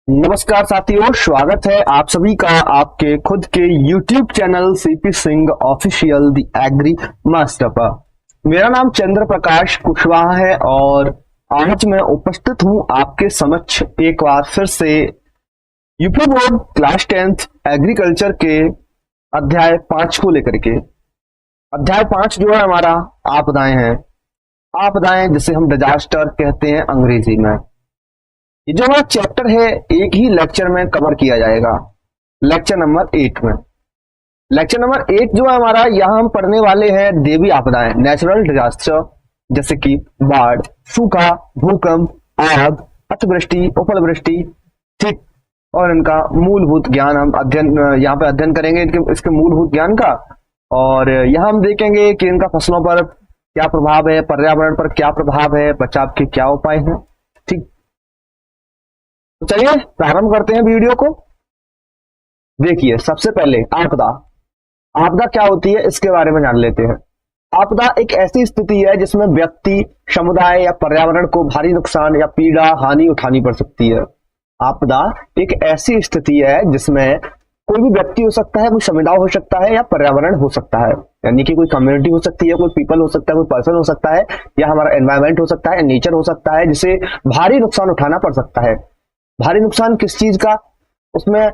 नमस्कार साथियों, स्वागत है आप सभी का आपके खुद के YouTube channel CP Singh official the agri master पर। मेरा नाम चंद्र प्रकाश कुशवाहा है और आज मैं उपस्थित हूं आपके समक्ष एक बार फिर से UP board class 10th agriculture के अध्याय 5 को लेकर के। अध्याय 5 जो है हमारा आपदाएं हैं। आपदाएं जिसे हम डिजास्टर कहते हैं अंग्रेजी में। ये जो हमारा चैप्टर है एक ही लेक्चर में कवर किया जाएगा, लेक्चर नंबर 8 में। लेक्चर नंबर 8 जो है हमारा, यहाँ हम पढ़ने वाले हैं देवी आपदाएं, नेचुरल डिजास्टर, जैसे कि बाढ़, सूखा, भूकंप, आग, अतिवृष्टि, उपलवृष्टि, ठीक। और इनका मूलभूत ज्ञान हम यहाँ पे अध्ययन करेंगे, इसके मूलभूत ज्ञान का। और यहाँ हम देखेंगे कि इनका फसलों पर क्या प्रभाव है, पर्यावरण पर क्या प्रभाव है, बचाव के क्या उपाय हैं, ठीक। तो चलिए प्रारंभ करते हैं वीडियो को। देखिए, सबसे पहले आपदा। आपदा क्या होती है इसके बारे में जान लेते हैं। आपदा एक ऐसी स्थिति है जिसमें व्यक्ति, समुदाय या पर्यावरण को भारी नुकसान या पीड़ा, हानि उठानी पड़ सकती है। आपदा एक ऐसी स्थिति है जिसमें कोई भी व्यक्ति हो सकता है, कोई समुदाय हो सकता है या पर्यावरण हो सकता है, यानी कि कोई कम्युनिटी हो सकती है, कोई पीपल हो सकता है, कोई पर्सन हो सकता है, या हमारा एनवायरमेंट हो सकता है, नेचर हो सकता है, जिसे भारी नुकसान उठाना पड़ सकता है। भारी नुकसान किस चीज का? उसमें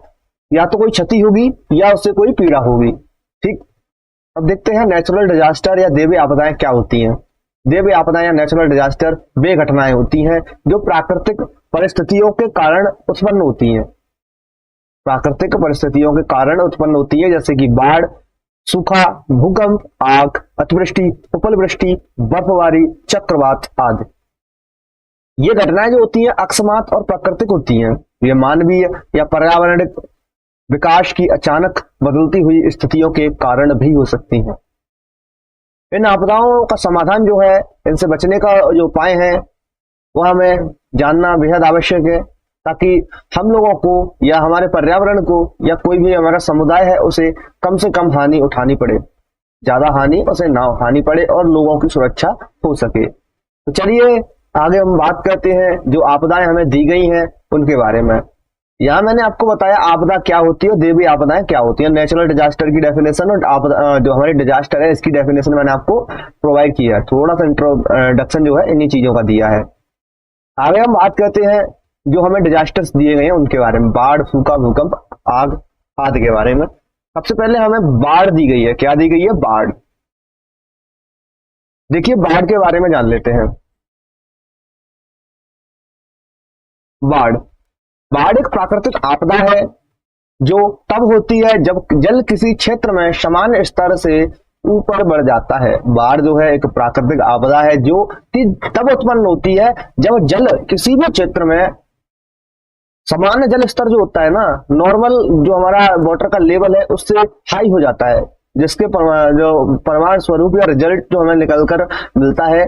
या तो कोई क्षति होगी या उससे कोई पीड़ा होगी, ठीक। अब देखते हैं नेचुरल डिजास्टर या देवी आपदाएं क्या होती हैं। देवी आपदाएं या नेचुरल डिजास्टर वे घटनाएं होती हैं जो प्राकृतिक परिस्थितियों के कारण उत्पन्न होती हैं। प्राकृतिक परिस्थितियों के कारण उत्पन्न होती है, जैसे कि बाढ़, सूखा, भूकंप, आग, अतिवृष्टि, उपलवृष्टि, बर्फबारी, चक्रवात आदि। ये घटनाएं जो होती हैं अकस्मात और प्राकृतिक होती हैं। ये मानवीय या पर्यावरणिक विकास की अचानक बदलती हुई स्थितियों के कारण भी हो सकती हैं। इन आपदाओं का समाधान जो है, इनसे बचने का जो उपाय है वह हमें जानना बेहद आवश्यक है, ताकि हम लोगों को या हमारे पर्यावरण को या कोई भी हमारा समुदाय है उसे कम से कम हानि उठानी पड़े, ज्यादा हानि उसे ना उठानी पड़े और लोगों की सुरक्षा हो सके। तो चलिए आगे हम बात करते हैं जो आपदाएं हमें दी गई हैं उनके बारे में। यहाँ मैंने आपको बताया आपदा क्या होती है, देवी आपदाएं क्या होती है, नेचुरल डिजास्टर की डेफिनेशन और आपदा जो हमारी डिजास्टर है इसकी डेफिनेशन मैंने आपको प्रोवाइड किया है। थोड़ा सा इंट्रोडक्शन जो है इन्हीं चीजों का दिया है। आगे हम बात करते हैं जो हमें डिजास्टर्स दिए गए हैं उनके बारे में, बाढ़, सूखा, भूकंप, आग आदि के बारे में। सबसे पहले हमें बाढ़ दी गई है। क्या दी गई है? बाढ़। देखिए, बाढ़ के बारे में जान लेते हैं। बाढ़ एक प्राकृतिक आपदा है जो तब होती है जब जल किसी क्षेत्र में सामान्य स्तर से ऊपर बढ़ जाता है। बाढ़ जो है एक प्राकृतिक आपदा है जो कि तब उत्पन्न होती है जब जल किसी भी क्षेत्र में, सामान्य जल स्तर जो होता है ना, नॉर्मल जो हमारा वाटर का लेवल है उससे हाई हो जाता है, जिसके जो परिणाम स्वरूप या रिजल्ट जो हमें निकल कर मिलता है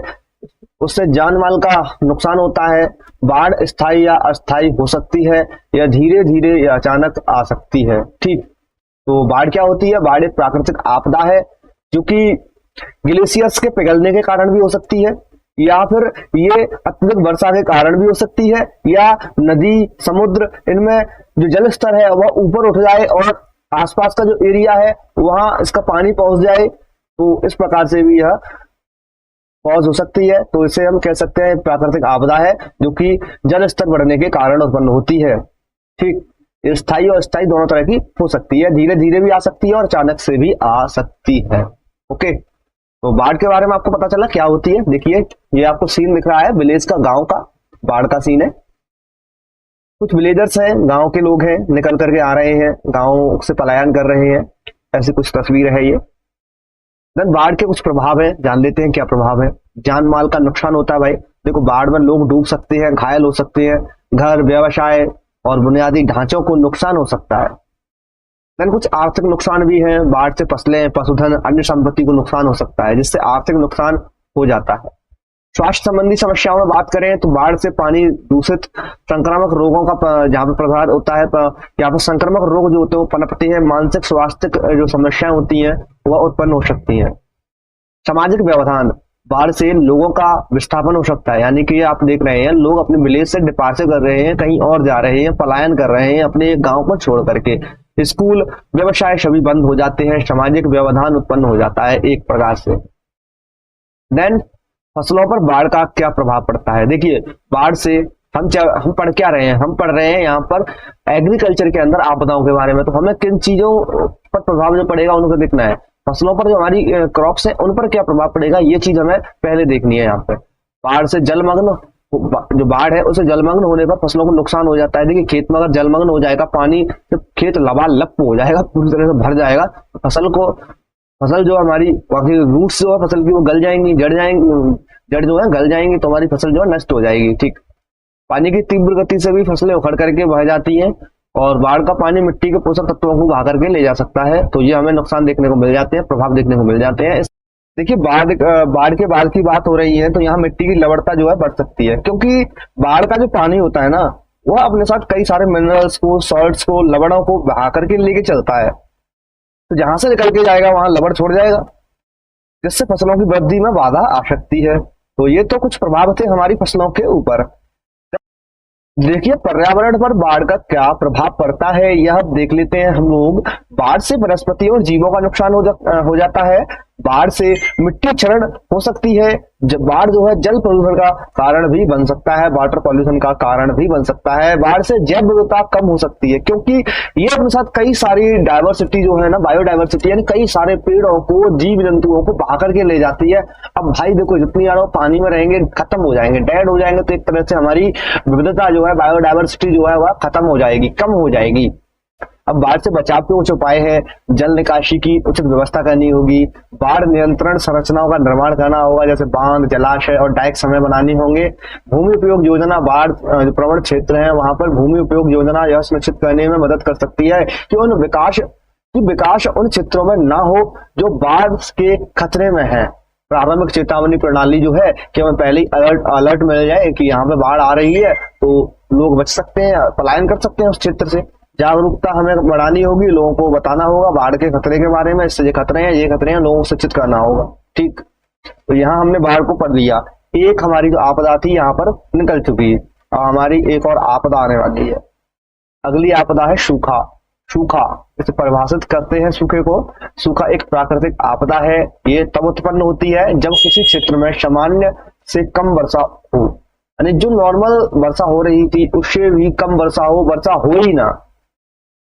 उससे जान माल का नुकसान होता है। बाढ़ स्थायी या अस्थायी हो सकती है या धीरे धीरे या अचानक आ सकती है, ठीक। तो बाढ़ क्या होती है? बाढ़ एक प्राकृतिक आपदा है जो कि ग्लेशियर्स के पिघलने के कारण भी हो सकती है, या फिर ये अत्यधिक वर्षा के कारण भी हो सकती है, या नदी, समुद्र, इनमें जो जल स्तर है वह ऊपर उठ जाए और आसपास का जो एरिया है वहां इसका पानी पहुंच जाए, तो इस प्रकार से भी यह पॉज हो सकती है। तो इसे हम कह सकते हैं प्राकृतिक आपदा है जो कि जल स्तर बढ़ने के कारण उत्पन्न होती है, ठीक। स्थायी और अस्थायी दोनों तरह की हो सकती है, धीरे धीरे भी आ सकती है और अचानक से भी आ सकती है। ओके, तो बाढ़ के बारे में आपको पता चला क्या होती है। देखिए, ये आपको सीन दिख रहा है विलेज का, गांव का बाढ़ का सीन है। कुछ विलेजर्स हैं, गांव के लोग हैं, निकल करके आ रहे हैं, गांव से पलायन कर रहे हैं, ऐसी कुछ तस्वीर है ये। देन बाढ़ के कुछ प्रभाव है, जान लेते हैं क्या प्रभाव है। जान माल का नुकसान होता है भाई। देखो, बाढ़ में लोग डूब सकते हैं, घायल हो सकते हैं, घर, व्यवसाय और बुनियादी ढांचों को नुकसान हो सकता है। देन कुछ आर्थिक नुकसान भी है। बाढ़ से फसलें, पशुधन, अन्य संपत्ति को नुकसान हो सकता है, जिससे आर्थिक नुकसान हो जाता है। स्वास्थ्य संबंधी समस्याओं में बात करें तो बाढ़ से पानी दूषित, संक्रामक रोगों का जहाँ पे प्रभाव होता है, यहाँ पर संक्रामक रोग जो होते हैं वो पनपते हैं, मानसिक स्वास्थ्य जो समस्याएं होती हैं वह उत्पन्न हो सकती हैं। सामाजिक व्यवधान, बाढ़ से लोगों का विस्थापन हो सकता है, यानी कि आप देख रहे हैं लोग अपने विलेज से डिपार्चर कर रहे हैं, कहीं और जा रहे हैं, पलायन कर रहे हैं अपने गांव को छोड़ करके। स्कूल, व्यवसाय सभी बंद हो जाते हैं, सामाजिक व्यवधान उत्पन्न हो जाता है एक प्रकार से। देन फसलों पर बाढ़ का क्या प्रभाव पड़ता है? देखिए, बाढ़ से हम पढ़ क्या रहे हैं? हम पढ़ रहे हैं यहाँ पर एग्रीकल्चर के अंदर आपदाओं के बारे में। तो हमें किन चीजों पर प्रभाव जो पड़ेगा उनको देखना है। फसलों पर जो हमारी क्रॉप्स है उन पर क्या प्रभाव पड़ेगा, ये चीज हमें पहले देखनी है। यहाँ पे बाढ़ से जलमग्न, जो बाढ़ है उसे जलमग्न होने पर फसलों को नुकसान हो जाता है। देखिए, खेत में अगर जलमग्न हो जाएगा, पानी जब खेत लबालब हो जाएगा, पूरी तरह से भर जाएगा, तो फसल जो हमारी रूट्स जो है फसल की वो गल जाएंगी, जड़ जो है गल जाएंगी, तो हमारी फसल जो है नष्ट हो जाएगी। ठीक, पानी की तीव्र गति से भी फसलें उखड़ करके बह जाती हैं और बाढ़ का पानी मिट्टी के पोषक तत्वों को बहा करके ले जा सकता है। तो ये हमें नुकसान देखने को मिल जाते हैं, प्रभाव देखने को मिल जाते हैं। देखिए, बाढ़ के बाद की बात हो रही है, तो यहाँ मिट्टी की लवणता जो है बढ़ सकती है, क्योंकि बाढ़ का जो पानी होता है ना, वह अपने साथ कई सारे मिनरल्स को, सॉल्ट्स को, लवणों को बहा करके लेके चलता है। तो जहां से निकल के जाएगा वहां लवण छोड़ जाएगा, जिससे फसलों की वृद्धि में बाधा आ सकती है। तो ये तो कुछ प्रभाव थे हमारी फसलों के ऊपर। देखिए, पर्यावरण पर बाढ़ का क्या प्रभाव पड़ता है यह देख लेते हैं हम लोग। बाढ़ से वनस्पति और जीवों का नुकसान हो जाता है। बाढ़ से मिट्टी क्षरण हो सकती है। बाढ़ जो है जल प्रदूषण का कारण भी बन सकता है, वाटर पॉल्यूशन का कारण भी बन सकता है। बाढ़ से जैव विविधता कम हो सकती है, क्योंकि ये अपने साथ कई सारी डाइवर्सिटी जो है ना, बायोडाइवर्सिटी, यानी कई सारे पेड़ों को, जीव जंतुओं को बहा करके ले जाती है। अब भाई देखो, जितनी ज्यादा पानी में रहेंगे खत्म हो जाएंगे, डेड हो जाएंगे, तो एक तरह से हमारी विविधता जो है, बायोडाइवर्सिटी जो है वह खत्म हो जाएगी, कम हो जाएगी। अब बाढ़ से बचाव के कुछ उपाय है। जल निकासी की उचित व्यवस्था करनी होगी, बाढ़ नियंत्रण संरचनाओं का निर्माण करना होगा, जैसे बांध, जलाशय और डाइक समय बनाने होंगे। भूमि उपयोग योजना, बाढ़ प्रवण क्षेत्र है वहां पर भूमि उपयोग योजना यह सुनिश्चित करने में मदद कर सकती है कि विकास उन क्षेत्रों में ना हो जो बाढ़ के खतरे में है। प्रारंभिक चेतावनी प्रणाली जो है कि हमें पहले ही अलर्ट मिल जाए कि यहाँ पे बाढ़ आ रही है, तो लोग बच सकते हैं, पलायन कर सकते हैं उस क्षेत्र से। जागरूकता हमें बढ़ानी होगी, लोगों को बताना होगा बाढ़ के खतरे के बारे में, इससे ये खतरे हैं, लोगों को शिक्षित करना होगा। ठीक, तो यहाँ हमने बाढ़ को पढ़ लिया। एक हमारी जो आपदा थी यहाँ पर निकल चुकी है, और हमारी एक और आपदा आने वाली है। अगली आपदा है सूखा। इसे परिभाषित करते हैं सूखे को। सूखा एक प्राकृतिक आपदा है। ये तब उत्पन्न होती है जब किसी क्षेत्र में सामान्य से कम वर्षा हो, यानी जो नॉर्मल वर्षा हो रही थी उससे भी कम वर्षा हो ही ना,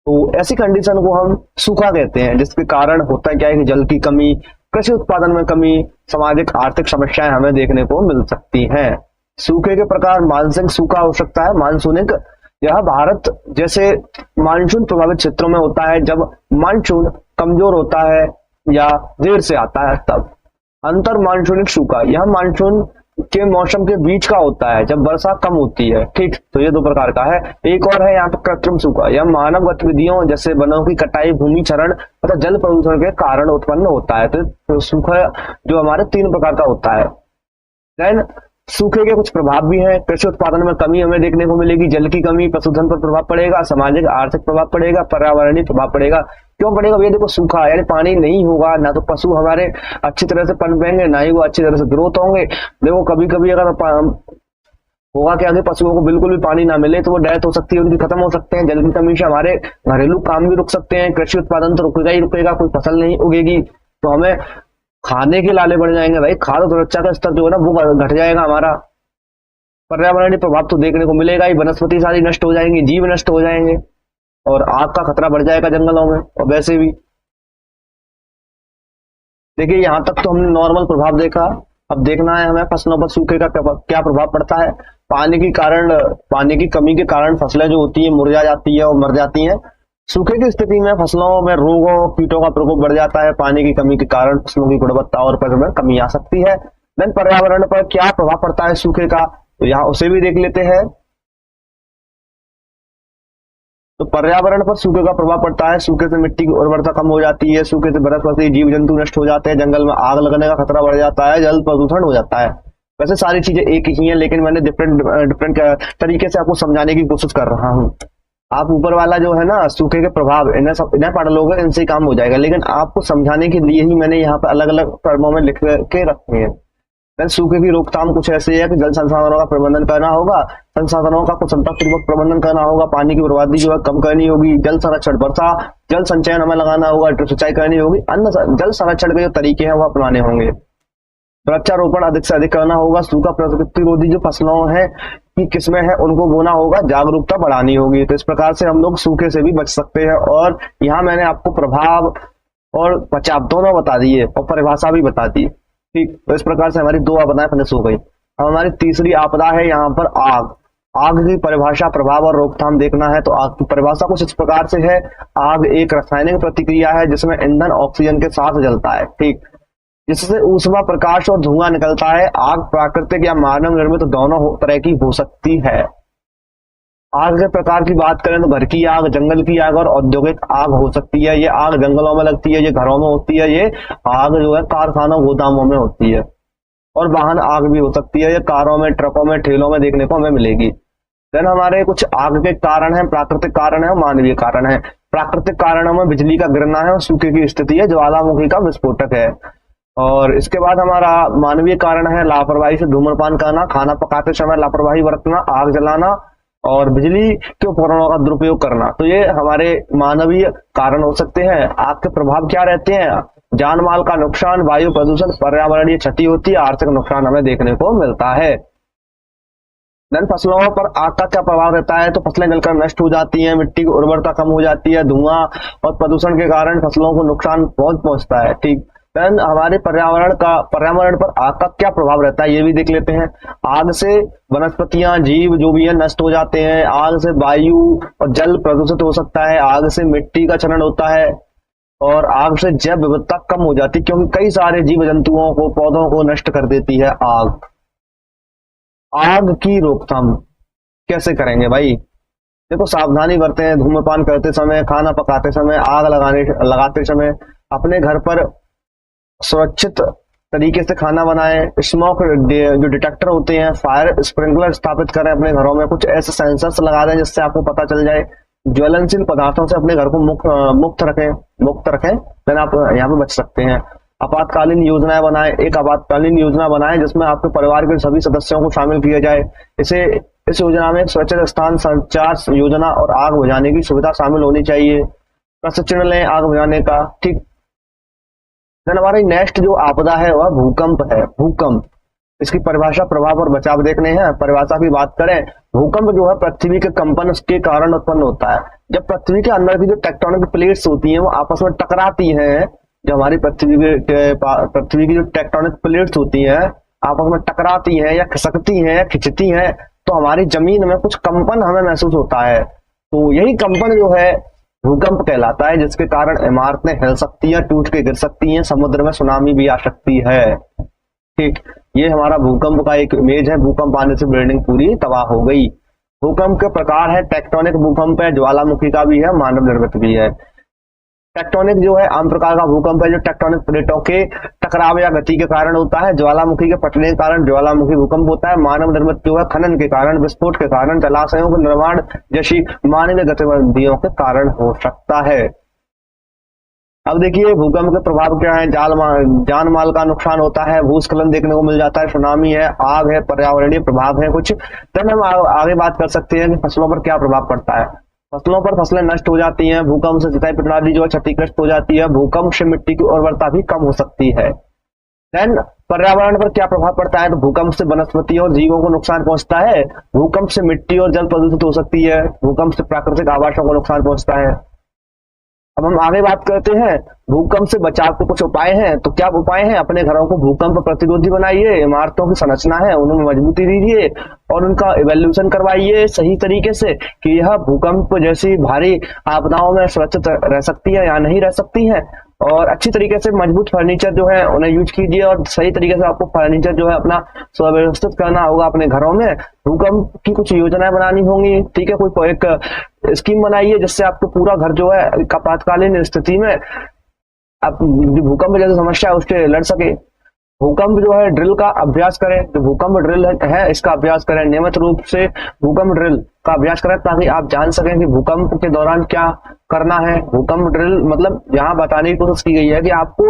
तो ऐसी कंडीशन को हम सूखा कहते हैं। जिसके कारण होता क्या है कि जल की कमी, कृषि उत्पादन में कमी, सामाजिक आर्थिक समस्याएं हमें देखने को मिल सकती हैं। सूखे के प्रकार मानसून सूखा हो सकता है, मानसूनिक। यह भारत जैसे मानसून प्रभावित क्षेत्रों में होता है जब मानसून कमजोर होता है या देर से आता है तब। अंतर मानसूनिक सूखा, यह मानसून के मौसम के बीच का होता है जब वर्षा कम होती है। ठीक, तो ये दो प्रकार का है। एक और है यहाँ पर कृत्रिम सूखा। यह मानव गतिविधियों जैसे वनों की कटाई, भूमि क्षरण तथा जल प्रदूषण के कारण उत्पन्न होता है। तो सूखा जो हमारे 3 प्रकार का होता है। देन सूखे के कुछ प्रभाव भी हैं। कृषि उत्पादन में कमी हमें देखने को मिलेगी, जल की कमी, पशुधन पर प्रभाव पड़ेगा, सामाजिक आर्थिक प्रभाव पड़ेगा, पर्यावरणीय प्रभाव पड़ेगा। क्यों पड़ेगा भैया? देखो, सूखा यानी पानी नहीं होगा, ना तो पशु हमारे अच्छी तरह से पनपेंगे, ना ही वो अच्छी तरह से ग्रोथ होंगे। देखो, कभी कभी अगर होगा कि आगे पशुओं को बिल्कुल भी पानी ना मिले तो वो डेथ हो सकती है, उनकी खत्म हो सकते हैं। जल की कमी से हमारे घरेलू काम भी रुक सकते हैं, कृषि उत्पादन तो रुकेगा ही रुकेगा, कोई फसल नहीं उगेगी, तो हमें खाने के लाले बढ़ जाएंगे भाई, खाद्य सुरक्षा का स्तर जो है ना वो घट जाएगा हमारा। पर्यावरणीय प्रभाव तो देखने को मिलेगा ही, वनस्पति सारी नष्ट हो जाएंगी, जीव नष्ट हो जाएंगे, और आग का खतरा बढ़ जाएगा जंगलों में। और वैसे भी देखिए, यहाँ तक तो हमने नॉर्मल प्रभाव देखा। अब देखना है हमें फसलों पर सूखे का क्या प्रभाव पड़ता है। पानी की कमी के कारण फसलें जो होती है मुरझा जाती है और मर जाती हैं। सूखे की स्थिति में फसलों में रोगों, कीटों का प्रकोप बढ़ जाता है। पानी की कमी के कारण फसलों की गुणवत्ता और उपज में कमी आ सकती है। देन पर्यावरण पर क्या प्रभाव पड़ता है सूखे का, तो यहाँ उसे भी देख लेते हैं। तो पर्यावरण पर सूखे का प्रभाव पड़ता है। सूखे से मिट्टी की उर्वरता कम हो जाती है, सूखे से वनस्पति, जीव जंतु नष्ट हो जाते हैं, जंगल में आग लगने का खतरा बढ़ जाता है, जल प्रदूषण हो जाता है। वैसे सारी चीजें एक ही है, लेकिन मैंने डिफरेंट तरीके से आपको समझाने की कोशिश कर रहा हूँ। आप ऊपर वाला जो है ना सूखे के प्रभाव इन्हें पढ़ लोगे, इनसे ही काम हो जाएगा, लेकिन आपको समझाने के लिए ही मैंने यहाँ पे अलग अलग टर्मों में लिख के रखे हैं। सूखे की रोकथाम कुछ ऐसी है कि जल संसाधनों का प्रबंधन करना होगा, संसाधनों का कुशलतापूर्वक प्रबंधन करना होगा, पानी की बर्बादी जो है कम करनी होगी, जल संरक्षण, वर्षा जल संचयन हमें लगाना होगा, ड्रिप सिंचाई करनी होगी, अन्य जल संरक्षण के जो तरीके हैं वो अपनाने होंगे। वृक्षारोपण अधिक से अधिक करना होगा, सूखा प्रतिरोधी जो फसलों है की किस्में हैं उनको बोना होगा, जागरूकता बढ़ानी होगी। तो इस प्रकार से हम लोग सूखे से भी बच सकते हैं। और यहाँ मैंने आपको प्रभाव और बचाव दोनों बता दिए और परिभाषा भी बता दी। ठीक, तो इस प्रकार से हमारी दो आपदाएं फिनिश हो गई। अब हमारी तीसरी आपदा है यहाँ पर आग। आग की परिभाषा, प्रभाव और रोकथाम देखना है तो आग की परिभाषा कुछ इस प्रकार से है। आग एक रासायनिक प्रतिक्रिया है जिसमें ईंधन ऑक्सीजन के साथ जलता है, ठीक, जिससे ऊष्मा, प्रकाश और धुआं निकलता है। आग प्राकृतिक या मानव निर्मित दोनों तरह की हो सकती है। आग के प्रकार की बात करें तो घर की आग, जंगल की आग और औद्योगिक आग हो सकती है। ये आग जंगलों में लगती है, ये घरों में होती है, ये आग जो है कारखानों, गोदामों में होती है। और वाहन आग भी हो सकती है, ये कारों में, ट्रकों में, ठेलों में देखने को हमें मिलेगी। देन हमारे कुछ आग के कारण है, प्राकृतिक कारण है और मानवीय कारण है। प्राकृतिक कारणों में बिजली का गिरना है और सूखे की स्थिति है, ज्वालामुखी का विस्फोटक है। और इसके बाद हमारा मानवीय कारण है लापरवाही से धूम्रपान करना, खाना पकाते समय लापरवाही बरतना, आग जलाना और बिजली के उपकरणों का दुरुपयोग करना। तो ये हमारे मानवीय कारण हो सकते हैं। आग के प्रभाव क्या रहते हैं? जान माल का नुकसान, वायु प्रदूषण, पर्यावरणीय क्षति होती है, आर्थिक नुकसान हमें देखने को मिलता है। धन फसलों पर आग का क्या प्रभाव रहता है? तो फसलें जलकर नष्ट हो जाती हैं, मिट्टी की उर्वरता कम हो जाती है, धुआं और प्रदूषण के कारण फसलों को नुकसान बहुत पहुंचता है। ठीक, देन हमारे पर्यावरण पर आग का क्या प्रभाव रहता है ये भी देख लेते हैं। आग से वनस्पतियां, जीव जो भी है नष्ट हो जाते हैं। आग से वायु और जल प्रदूषित हो सकता है। आग से मिट्टी का क्षरण होता है और आग से जैव विविधता कम हो जाती है, क्योंकि कई सारे जीव जंतुओं को, पौधों को नष्ट कर देती है आग। आग की रोकथाम कैसे करेंगे भाई? देखो, सावधानी बरतें। धूम्रपान करते समय, खाना पकाते समय, आग लगाते समय अपने घर पर सुरक्षित तरीके से खाना बनाएं। स्मोक जो डिटेक्टर होते हैं, फायर स्प्रिंकलर स्थापित करें अपने घरों में। कुछ ऐसे सेंसर्स लगा दें जिससे आपको पता चल जाए। ज्वलनशील पदार्थों से अपने घर को मुक्त रखें, देन आप यहाँ पे बच सकते हैं। आपातकालीन योजनाएं बनाएं। एक आपातकालीन योजना बनाएं जिसमें आपके परिवार के सभी सदस्यों को शामिल किया जाए। इस योजना में सुरक्षित स्थान, संचार योजना और आग बुझाने की सुविधा शामिल होनी चाहिए। प्रशिक्षण लें आग बुझाने का। ठीक, देन हमारी नेक्स्ट जो आपदा है वह भूकंप है। भूकंप, इसकी परिभाषा, प्रभाव और बचाव देखने हैं। परिभाषा की बात करें, भूकंप जो है पृथ्वी के कंपन के कारण उत्पन्न होता है। जब पृथ्वी के अंदर की जो टेक्टोनिक प्लेट्स होती हैं वो आपस में टकराती हैं, जो हमारी पृथ्वी की जो टेक्टोनिक प्लेट्स होती हैं आपस में टकराती हैं या खिसकती हैं या खिंचती हैं, तो हमारी जमीन में कुछ कंपन हमें महसूस होता है। तो यही कंपन जो है भूकंप कहलाता है, जिसके कारण इमारतें हिल सकती हैं, टूट के गिर सकती हैं, समुद्र में सुनामी भी आ सकती है। ठीक, ये हमारा भूकंप का एक इमेज है। भूकंप आने से बिल्डिंग पूरी तबाह हो गई। भूकंप के प्रकार है, टेक्टोनिक भूकंप है, ज्वालामुखी का भी है, मानव निर्मित भी है। टेक्टोनिक जो है आम प्रकार का भूकंप है जो टेक्टोनिक प्लेटों के टकराव या गति के कारण होता है। ज्वालामुखी के फटने के कारण ज्वालामुखी भूकंप होता है। मानव निर्मित जो है खनन के कारण, विस्फोट के कारण, जलाशयों के निर्माण जैसी मानवीय गतिविधियों के कारण हो सकता है। अब देखिए भूकंप के प्रभाव क्या है। जान माल का नुकसान होता है, भूस्खलन देखने को मिल जाता है, सुनामी है, आग है, पर्यावरणीय प्रभाव है कुछ। तब हम आगे बात कर सकते हैं कि फसलों पर क्या प्रभाव पड़ता है। फसलों पर फसलें नष्ट हो जाती हैं। भूकंप से सिंचाई प्रणाली जो है क्षतिग्रस्त हो जाती है। भूकंप से मिट्टी की उर्वरता भी कम हो सकती है। देन पर्यावरण पर क्या प्रभाव पड़ता है? तो भूकंप से वनस्पति और जीवों को नुकसान पहुंचता है। भूकंप से मिट्टी और जल प्रदूषित हो सकती है। भूकंप से प्राकृतिक आवासों को नुकसान पहुंचता है। अब हम आगे बात करते हैं भूकंप से बचाव के कुछ उपाय हैं। तो क्या उपाय हैं? अपने घरों को भूकंप प्रतिरोधी बनाइए। इमारतों की संरचना है उनमें मजबूती दीजिए और उनका इवैल्यूएशन करवाइए सही तरीके से कि यह भूकंप जैसी भारी आपदाओं में सुरक्षित रह सकती है या नहीं रह सकती है। और अच्छी तरीके से मजबूत फर्नीचर जो है उन्हें यूज कीजिए और सही तरीके से आपको फर्नीचर जो है अपना सुव्यवस्थित करना होगा अपने घरों में। भूकंप की कुछ योजनाएं बनानी होंगी। ठीक है, कोई एक स्कीम बनाइए जिससे आपको पूरा घर जो है आपातकालीन स्थिति में आप जो भूकंप जैसी समस्या है उससे लड़ सके। भूकंप जो है ड्रिल का अभ्यास करें। जो भूकंप ड्रिल है इसका अभ्यास करें नियमित रूप से। भूकंप ड्रिल का अभ्यास करें ताकि आप जान सकें कि भूकंप के दौरान क्या करना है। भूकंप ड्रिल मतलब यहाँ बताने की कोशिश की गई है कि आपको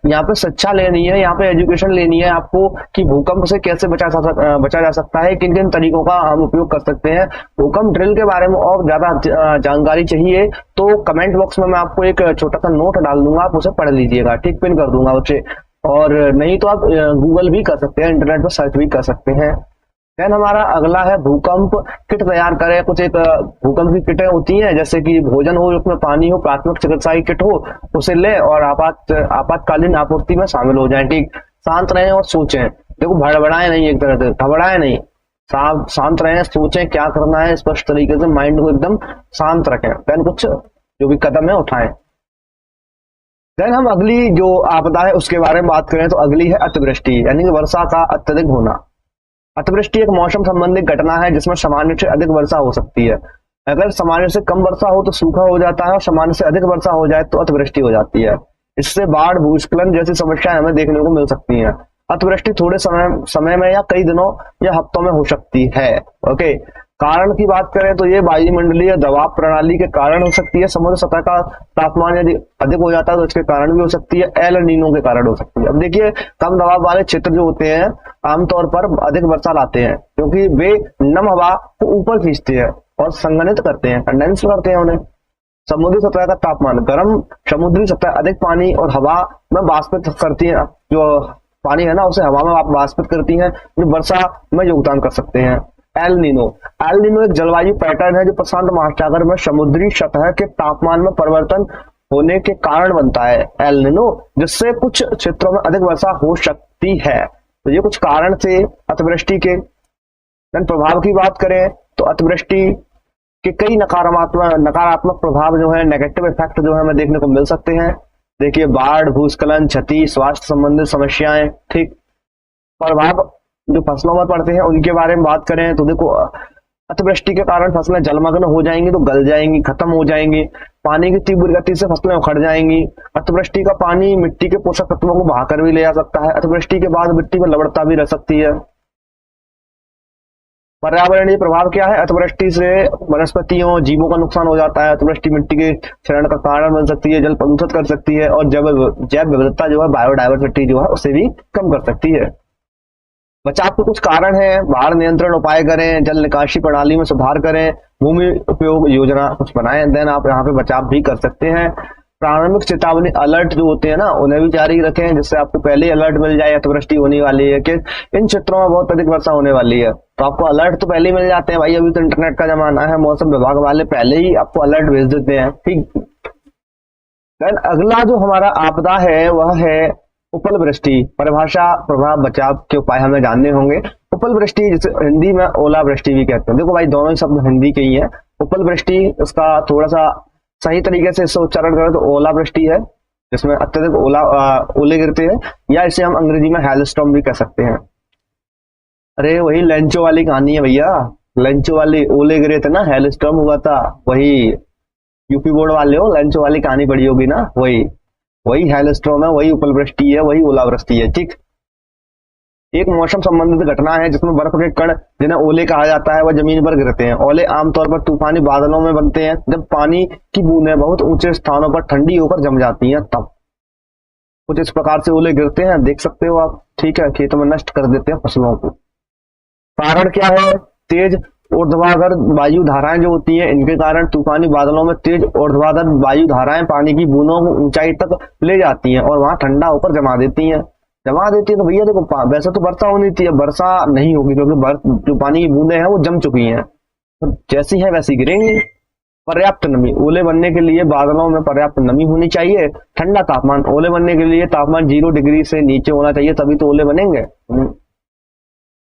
यहाँ पे शिक्षा लेनी है, यहाँ पे एजुकेशन लेनी है आपको कि भूकंप से कैसे बचा जा सकता है, किन किन तरीकों का हम उपयोग कर सकते हैं। भूकंप ड्रिल के बारे में और ज्यादा जानकारी चाहिए तो कमेंट बॉक्स में मैं आपको एक छोटा सा नोट डाल दूंगा, आप उसे पढ़ लीजिएगा, ठीक, पिन कर दूंगा उसे। और नहीं तो आप गूगल भी कर सकते हैं, इंटरनेट पर सर्च भी कर सकते हैं। देन हमारा अगला है भूकंप किट तैयार करें। कुछ एक भूकंप की किटें होती हैं, जैसे कि भोजन हो, उसमें पानी हो, प्राथमिक चिकित्सा की किट हो, उसे ले और आपातकालीन आपूर्ति में शामिल हो जाएं। ठीक, शांत रहें और सोचें, देखो भड़बड़ाएं नहीं, एक तरह से घबराएं नहीं, शांत रहें, सोचें क्या करना है, स्पष्ट तरीके से माइंड को एकदम शांत रखें, देन कुछ जो भी कदम है उठाएं। देन हम अगली जो आपदा है उसके बारे में बात करें तो अगली है अतिवृष्टि, यानी कि वर्षा का अत्यधिक होना। अतिवृष्टि एक मौसम संबंधी घटना है जिसमें सामान्य से अधिक वर्षा हो सकती है। अगर सामान्य से कम वर्षा हो तो सूखा हो जाता है और सामान्य से अधिक वर्षा हो जाए तो अतिवृष्टि हो जाती है। इससे बाढ़, भूस्खलन जैसी समस्याएं हमें देखने को मिल सकती हैं। अतिवृष्टि थोड़े समय में या कई दिनों या हफ्तों में हो सकती है। ओके, कारण की बात करें तो ये वायुमंडलीय दबाव प्रणाली के कारण हो सकती है। समुद्र सतह का तापमान यदि अधिक हो जाता है तो इसके कारण भी हो सकती है। एल नीनो के कारण हो सकती है। अब देखिए, कम दबाव वाले क्षेत्र जो होते हैं आमतौर पर अधिक वर्षा लाते हैं क्योंकि वे नम हवा को ऊपर खींचते हैं और संघनित करते हैं, कंडेंस करते हैं उन्हें। समुद्री सतह का तापमान, गर्म समुद्री सतह अधिक पानी और हवा में वाष्पित करती है, जो पानी है ना उसे हवा में वाष्पित करती है, जो वर्षा में योगदान कर सकते हैं। एल नीनो एक जलवायु पैटर्न है जो प्रशांत महासागर में समुद्री सतह के तापमान में परिवर्तन होने के कारण बनता है। एल नीनो, जिससे कुछ क्षेत्रों में अधिक वर्षा हो सकती है। तो ये कुछ कारण थे अतिवृष्टि के। प्रभाव की बात करें तो अतिवृष्टि के कई नकारात्मक प्रभाव जो है, नेगेटिव इफेक्ट जो है हमें देखने को मिल सकते हैं। देखिए, बाढ़, भूस्खलन, क्षति, स्वास्थ्य संबंधित समस्याएं। ठीक, प्रभाव जो फसलों पर पड़ते हैं उनके बारे में बात करें तो देखो, अतिवृष्टि के कारण फसलें जलमग्न हो जाएंगी, तो गल जाएंगी, खत्म हो जाएंगी। पानी की तीव्र गति से फसलें उखड़ जाएंगी। अतिवृष्टि का पानी मिट्टी के पोषक तत्वों को बहाकर भी ले जा सकता है। अतिवृष्टि के बाद मिट्टी में लवणता भी रह सकती है। पर्यावरणीय प्रभाव क्या है? अतिवृष्टि से वनस्पतियों, जीवों का नुकसान हो जाता है। अतिवृष्टि मिट्टी के क्षरण का कारण बन सकती है, जल प्रदूषित कर सकती है और जैव विविधता जो है, बायोडाइवर्सिटी जो है, उसे भी कम कर सकती है। बचाव के कुछ कारण हैं। बाढ़ नियंत्रण उपाय करें, जल निकासी प्रणाली में सुधार करें, भूमि उपयोग योजना कुछ बनाएं, देन आप यहाँ पे बचाव भी कर सकते हैं। प्रारंभिक चेतावनी अलर्ट जो होते हैं ना, उन्हें भी जारी रखें जिससे आपको पहले ही अलर्ट मिल जाए अतिवृष्टि होने वाली है कि इन क्षेत्रों में बहुत अधिक वर्षा होने वाली है, तो आपको अलर्ट तो पहले ही मिल जाते हैं। भाई अभी तो इंटरनेट का जमाना है, मौसम विभाग वाले पहले ही आपको अलर्ट भेज देते हैं। ठीक, देन अगला जो हमारा आपदा है वह है उपल वृष्टि। परिभाषा, प्रभाव, बचाव के उपाय हमें जानने होंगे। उपल वृष्टि जिसे हिंदी में ओला वृष्टि भी कहते हैं। देखो भाई, दोनों ही शब्द हिंदी के ही हैं। उपल वृष्टि, इसका थोड़ा सा सही तरीके से इससे उच्चारण करें तो ओला वृष्टि है, जिसमें अत्यधिक ओले गिरते हैं, या इसे हम अंग्रेजी में हेलस्टॉर्म भी कह सकते हैं। अरे वही लेंचो वाली कहानी है भैया, लेंचो वाली, ओले गिरे थे ना, हेलस्टॉर्म हुआ था, वही यूपी बोर्ड वाले हो, लेंचो वाली कहानी पड़ी होगी ना, वही हेलस्टॉर्म है, वही उपल वृष्टि है, वही ओलावृष्टि है। ठीक, एक मौसम संबंधित घटना है जिसमें बर्फ के कण, जिन्हें ओले कहा जाता है, वह जमीन पर गिरते हैं। ओले आमतौर पर तूफानी बादलों में बनते हैं जब पानी की बूंदें बहुत ऊंचे स्थानों पर ठंडी होकर जम जाती हैं, तब कुछ इस प्रकार से ओले गिरते हैं, देख सकते हो आप। ठीक है, खेतों में नष्ट कर देते हैं फसलों को। कारण क्या है? तेज ऊर्ध्वाधर वायु धाराएं जो होती हैं, इनके कारण तूफानी बादलों में तेज ऊर्ध्वाधर वायु धाराएं पानी की बूंदों को ऊंचाई तक ले जाती हैं और वहां ठंडा होकर जमा देती हैं। तो भैया देखो, वैसे तो वर्षा होनी थी, वर्षा नहीं होगी क्योंकि जो पानी की बूंदें हैं वो जम चुकी हैं, तो जैसी है वैसी गिरेंगी। पर्याप्त नमी, ओले बनने के लिए बादलों में पर्याप्त नमी होनी चाहिए। ठंडा तापमान, ओले बनने के लिए तापमान 0 डिग्री से नीचे होना चाहिए, तभी तो ओले बनेंगे।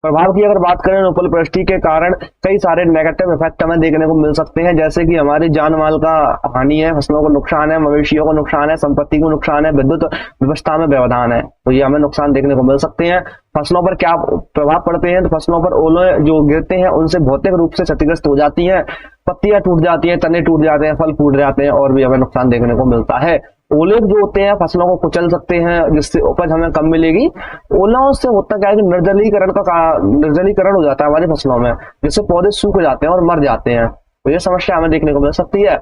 प्रभाव की अगर बात करें, उपल वृष्टि के कारण कई सारे नेगेटिव इफेक्ट हमें देखने को मिल सकते हैं, जैसे कि हमारी जान माल का हानि है, फसलों को नुकसान है, मवेशियों को नुकसान है, संपत्ति को नुकसान है, विद्युत व्यवस्था में व्यवधान है, तो ये हमें नुकसान देखने को मिल सकते हैं। फसलों पर क्या प्रभाव पड़ते हैं? तो फसलों पर ओले जो गिरते हैं उनसे भौतिक रूप से क्षतिग्रस्त हो जाती है, पत्तियां टूट जाती हैं, तने टूट जाते हैं, फल फूट जाते हैं और भी हमें नुकसान देखने को मिलता है। ओले जो होते हैं फसलों को कुचल सकते हैं, जिससे उपज हमें कम मिलेगी। ओलाओं से होता क्या है कि निर्जलीकरण हो जाता है हमारी फसलों में, जिससे पौधे सूख जाते हैं और मर जाते हैं। तो ये समस्या हमें देखने को मिल सकती है।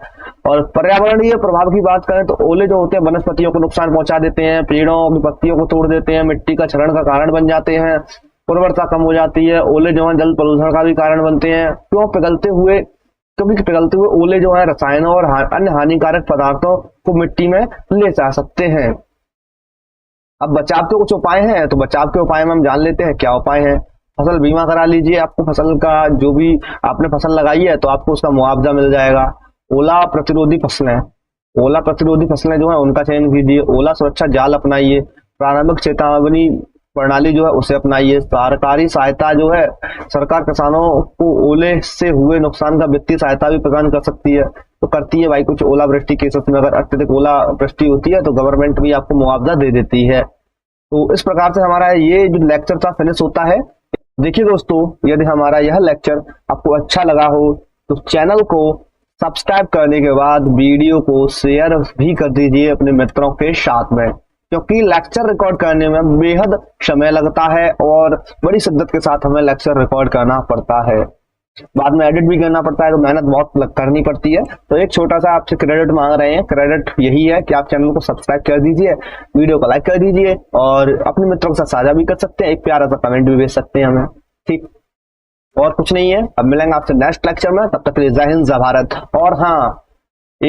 और पर्यावरणीय प्रभाव की बात करें तो ओले जो होते हैं वनस्पतियों को नुकसान पहुंचा देते हैं, पेड़ों की पत्तियों को तोड़ देते हैं, मिट्टी का क्षरण का कारण बन जाते हैं, उर्वरता कम हो जाती है। ओले जो है जल प्रदूषण का भी कारण बनते हैं। क्योंकि पिघलते हुए ओले जो है रसायनों और अन्य हानिकारक पदार्थों को मिट्टी में ले जा सकते हैं। अब बचाव के कुछ उपाय हैं, तो बचाव के उपाय में हम जान लेते हैं क्या उपाय हैं। फसल बीमा करा लीजिए, आपको फसल का जो भी आपने फसल लगाई है तो आपको उसका मुआवजा मिल जाएगा। ओला प्रतिरोधी फसलें जो है उनका चयन कीजिए। ओला सुरक्षा जाल अपनाइए। प्रारंभिक चेतावनी प्रणाली जो है उसे अपनाइए। सरकारी सहायता जो है, सरकार किसानों को ओले से हुए नुकसान का वित्तीय सहायता भी प्रदान कर सकती है, तो करती है भाई। कुछ ओलावृष्टि केसेस में अगर अत्यधिक ओलावृष्टि होती है तो गवर्नमेंट भी आपको मुआवजा दे देती है। तो इस प्रकार से हमारा ये जो लेक्चर था फिनिश होता है। देखिए दोस्तों, यदि हमारा यह लेक्चर आपको अच्छा लगा हो तो चैनल को सब्सक्राइब करने के बाद वीडियो को शेयर भी कर दीजिए अपने मित्रों के साथ में, क्योंकि लेक्चर रिकॉर्ड करने में बेहद समय लगता है और बड़ी शिद्दत के साथ हमें लेक्चर रिकॉर्ड करना पड़ता है। बाद में एडिट भी करना पड़ता है, तो मेहनत बहुत करनी पड़ती है। तो एक छोटा सा आपसे क्रेडिट मांग रहे हैं। क्रेडिट यही है कि आप चैनल को सब्सक्राइब कर दीजिए, वीडियो को लाइक कर दीजिए और अपने मित्रों के साथ साझा भी कर सकते हैं। एक प्यारा सा कमेंट भी भेज सकते हैं हमें, ठीक। और कुछ नहीं है। अब मिलेंगे आपसे नेक्स्ट लेक्चर में, तब तक के लिए जय हिंद जय भारत। और हाँ,